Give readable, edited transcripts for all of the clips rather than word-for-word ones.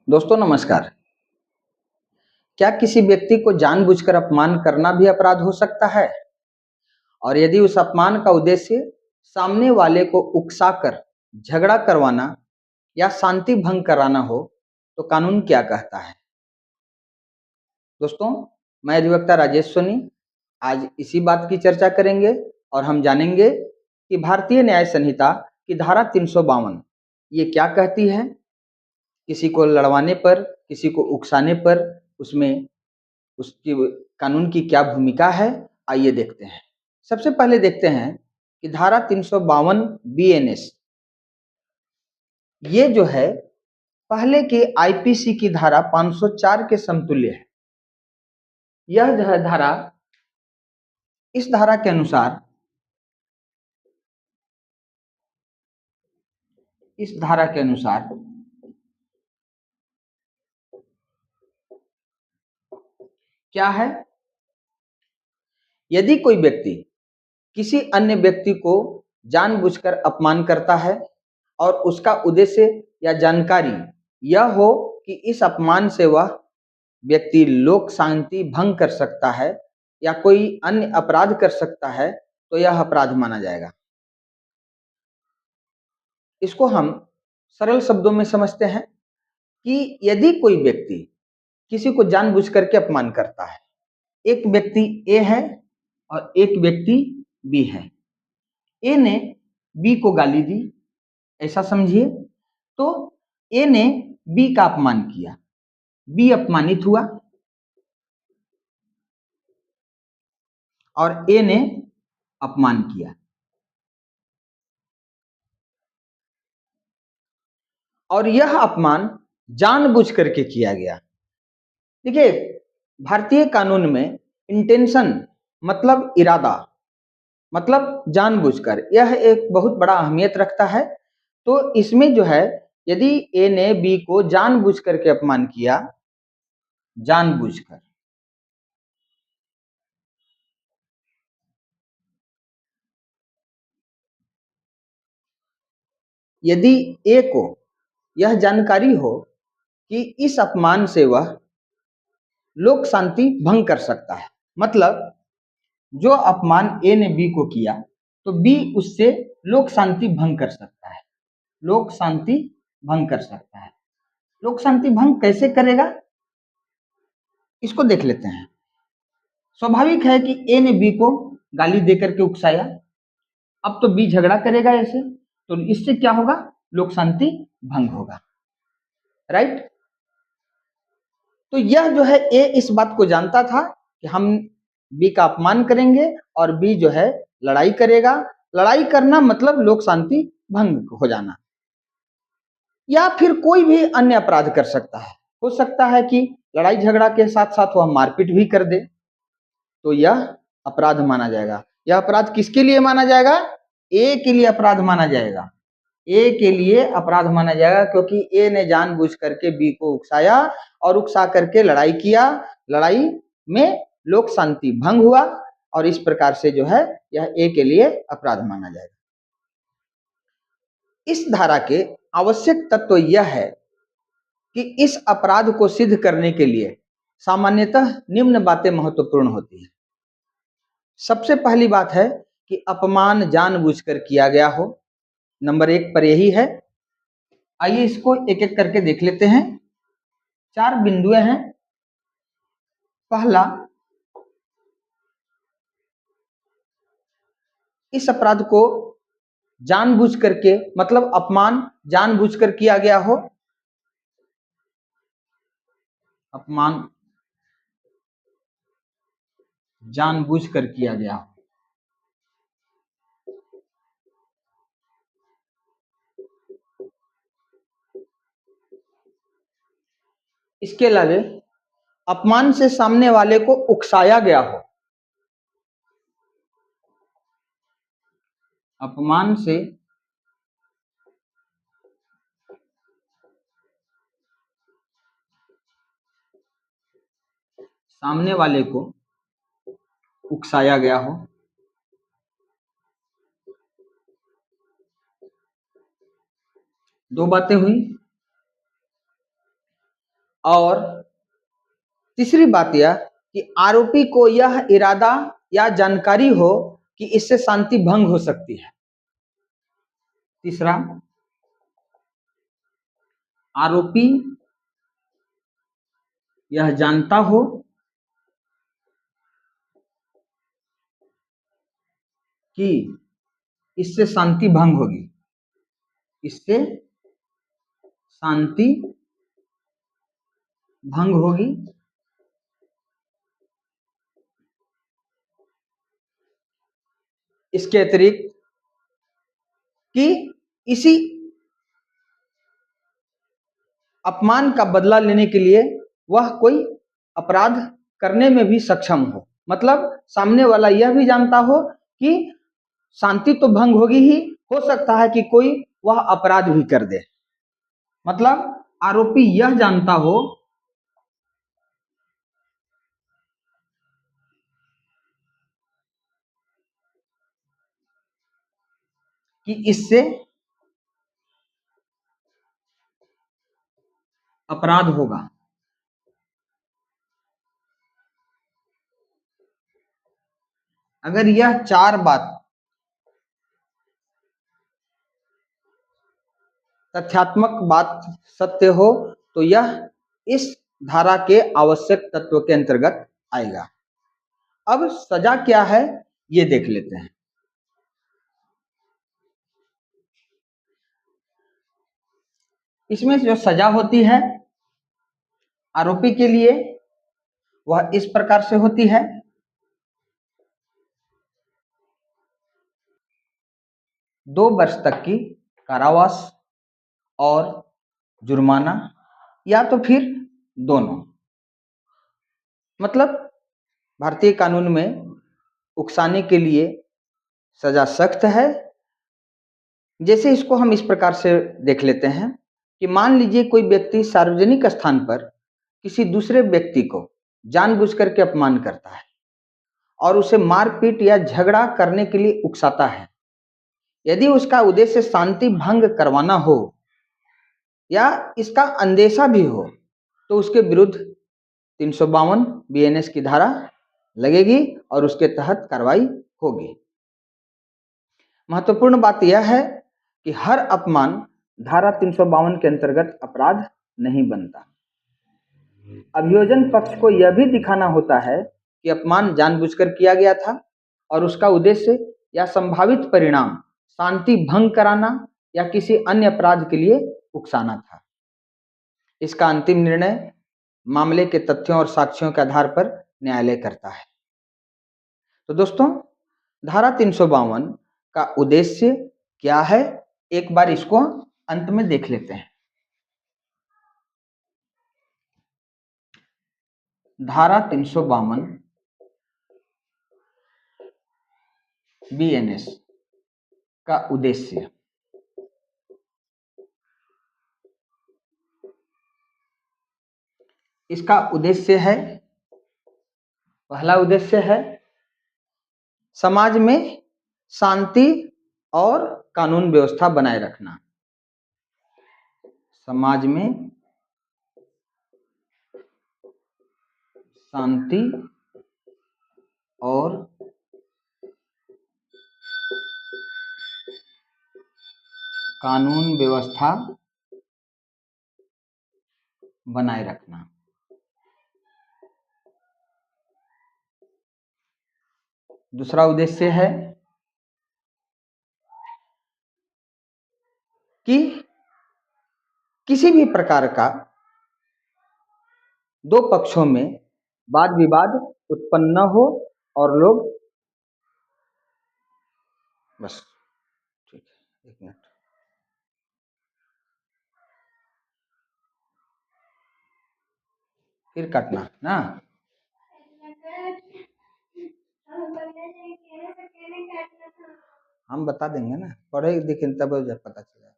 दोस्तों नमस्कार। क्या किसी व्यक्ति को जानबूझकर अपमान करना भी अपराध हो सकता है? और यदि उस अपमान का उद्देश्य सामने वाले को उकसाकर झगड़ा करवाना या शांति भंग कराना हो, तो कानून क्या कहता है? दोस्तों, मैं अधिवक्ता राजेश सोनी आज इसी बात की चर्चा करेंगे और हम जानेंगे कि भारतीय न्याय संहिता की धारा 352 ये क्या कहती है। किसी को लड़वाने पर, किसी को उकसाने पर उसमें उसकी कानून की क्या भूमिका है, आइए देखते हैं। सबसे पहले देखते हैं कि धारा 352 बीएनएस ये जो है पहले के आईपीसी की धारा 504 के समतुल्य है। यह जो है धारा, इस धारा के अनुसार क्या है, यदि कोई व्यक्ति किसी अन्य व्यक्ति को जानबूझकर अपमान करता है और उसका उद्देश्य या जानकारी यह हो कि इस अपमान से वह व्यक्ति लोक शांति भंग कर सकता है या कोई अन्य अपराध कर सकता है, तो यह अपराध माना जाएगा। इसको हम सरल शब्दों में समझते हैं कि यदि कोई व्यक्ति किसी को जानबूझ करके अपमान करता है, एक व्यक्ति ए है और एक व्यक्ति बी है। ए ने बी को गाली दी, ऐसा समझिए, तो ए ने बी का अपमान किया, बी अपमानित हुआ और ए ने अपमान किया, और यह अपमान जानबूझ करके किया गया। देखिए, भारतीय कानून में इंटेंशन मतलब इरादा, मतलब जानबूझकर, यह एक बहुत बड़ा अहमियत रखता है। तो इसमें जो है, यदि ए ने बी को जानबूझ करके अपमान किया, जानबूझकर, यदि ए को यह जानकारी हो कि इस अपमान से वह लोक शांति भंग कर सकता है, मतलब जो अपमान ए ने बी को किया तो बी उससे लोक शांति भंग कर सकता है, लोक शांति भंग कर सकता है। लोक शांति भंग कैसे करेगा, इसको देख लेते हैं। स्वाभाविक है कि ए ने बी को गाली देकर के उकसाया, अब तो बी झगड़ा करेगा ऐसे, तो इससे क्या होगा, लोक शांति भंग होगा, राइट। तो यह जो है, ए इस बात को जानता था कि हम बी का अपमान करेंगे और बी जो है लड़ाई करेगा। लड़ाई करना मतलब लोक शांति भंग हो जाना, या फिर कोई भी अन्य अपराध कर सकता है। हो सकता है कि लड़ाई झगड़ा के साथ साथ वह मारपीट भी कर दे, तो यह अपराध माना जाएगा। यह अपराध किसके लिए माना जाएगा, ए के लिए अपराध माना जाएगा। ए के लिए अपराध माना जाएगा क्योंकि ए ने जानबूझ करके बी को उकसाया और उकसा करके लड़ाई किया, लड़ाई में लोक शांति भंग हुआ, और इस प्रकार से जो है यह ए के लिए अपराध माना जाएगा। इस धारा के आवश्यक तत्व यह है कि इस अपराध को सिद्ध करने के लिए सामान्यतः निम्न बातें महत्वपूर्ण होती हैं। सबसे पहली बात है कि अपमान जानबूझकर किया गया हो, नंबर 1 पर यही है। आइए इसको एक एक करके देख लेते हैं। 4 बिंदुएं हैं। पहला, इस अपराध को जानबूझ करके, मतलब अपमान जानबूझकर किया गया हो, अपमान जानबूझकर किया गया हो। इसके अलावा अपमान से सामने वाले को उकसाया गया हो, अपमान से सामने वाले को उकसाया गया हो। दो बातें हुई। और तीसरी बात यह कि आरोपी को यह इरादा या जानकारी हो कि इससे शांति भंग हो सकती है। तीसरा, आरोपी यह जानता हो कि इससे शांति भंग होगी, इससे शांति भंग होगी। इसके अतिरिक्त कि इसी अपमान का बदला लेने के लिए वह कोई अपराध करने में भी सक्षम हो। मतलब सामने वाला यह भी जानता हो कि शांति तो भंग होगी ही, हो सकता है कि कोई वह अपराध भी कर दे। मतलब आरोपी यह जानता हो कि इससे अपराध होगा। अगर यह चार बात तथ्यात्मक बात सत्य हो तो यह इस धारा के आवश्यक तत्व के अंतर्गत आएगा। अब सजा क्या है ये देख लेते हैं। इसमें जो सजा होती है आरोपी के लिए वह इस प्रकार से होती है। 2 वर्ष तक की कारावास और जुर्माना या तो फिर दोनों। मतलब भारतीय कानून में उकसाने के लिए सजा सख्त है। जैसे इसको हम इस प्रकार से देख लेते हैं कि मान लीजिए कोई व्यक्ति सार्वजनिक स्थान पर किसी दूसरे व्यक्ति को जानबूझकर के अपमान करता है और उसे मारपीट या झगड़ा करने के लिए उकसाता है। यदि उसका उद्देश्य शांति भंग करवाना हो या इसका अंदेशा भी हो तो उसके विरुद्ध 352 बीएनएस की धारा लगेगी और उसके तहत कार्रवाई होगी। महत्वपूर्ण बात यह है कि हर अपमान धारा 352 के अंतर्गत अपराध नहीं बनता। अभियोजन पक्ष को यह भी दिखाना होता है कि अपमान जानबूझकर किया गया था और उसका उद्देश्य या संभावित परिणाम शांति भंग कराना या किसी अन्य अपराध के लिए उकसाना था। इसका अंतिम निर्णय मामले के तथ्यों और साक्ष्यों के आधार पर न्यायालय करता है। तो दोस्तों, धारा 352 का उद्देश्य क्या है, एक बार इसको अंत में देख लेते हैं। धारा 352 बीएनएस का उद्देश्य इसका उद्देश्य है, पहला उद्देश्य है समाज में शांति और कानून व्यवस्था बनाए रखना। समाज में शांति और कानून व्यवस्था बनाए रखना। दूसरा उद्देश्य है कि किसी भी प्रकार का दो पक्षों में वाद विवाद उत्पन्न न हो और लोग बस ठीक है, 1 मिनट। फिर काटना ना। हम बता देंगे ना, पढ़े देखें तब जब पता चलेगा।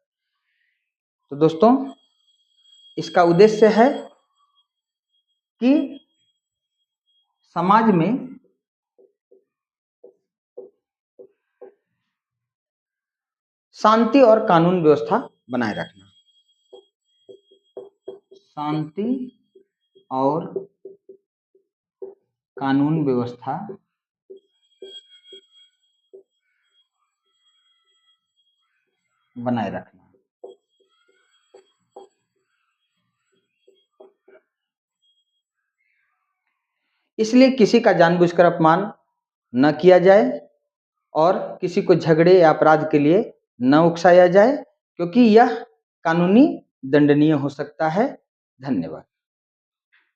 तो दोस्तों, इसका उद्देश्य है कि समाज में शांति और कानून व्यवस्था बनाए रखना। शांति और कानून व्यवस्था बनाए रखना। इसलिए किसी का जानबूझकर अपमान न किया जाए और किसी को झगड़े या अपराध के लिए न उकसाया जाए, क्योंकि यह कानूनी दंडनीय हो सकता है। धन्यवाद।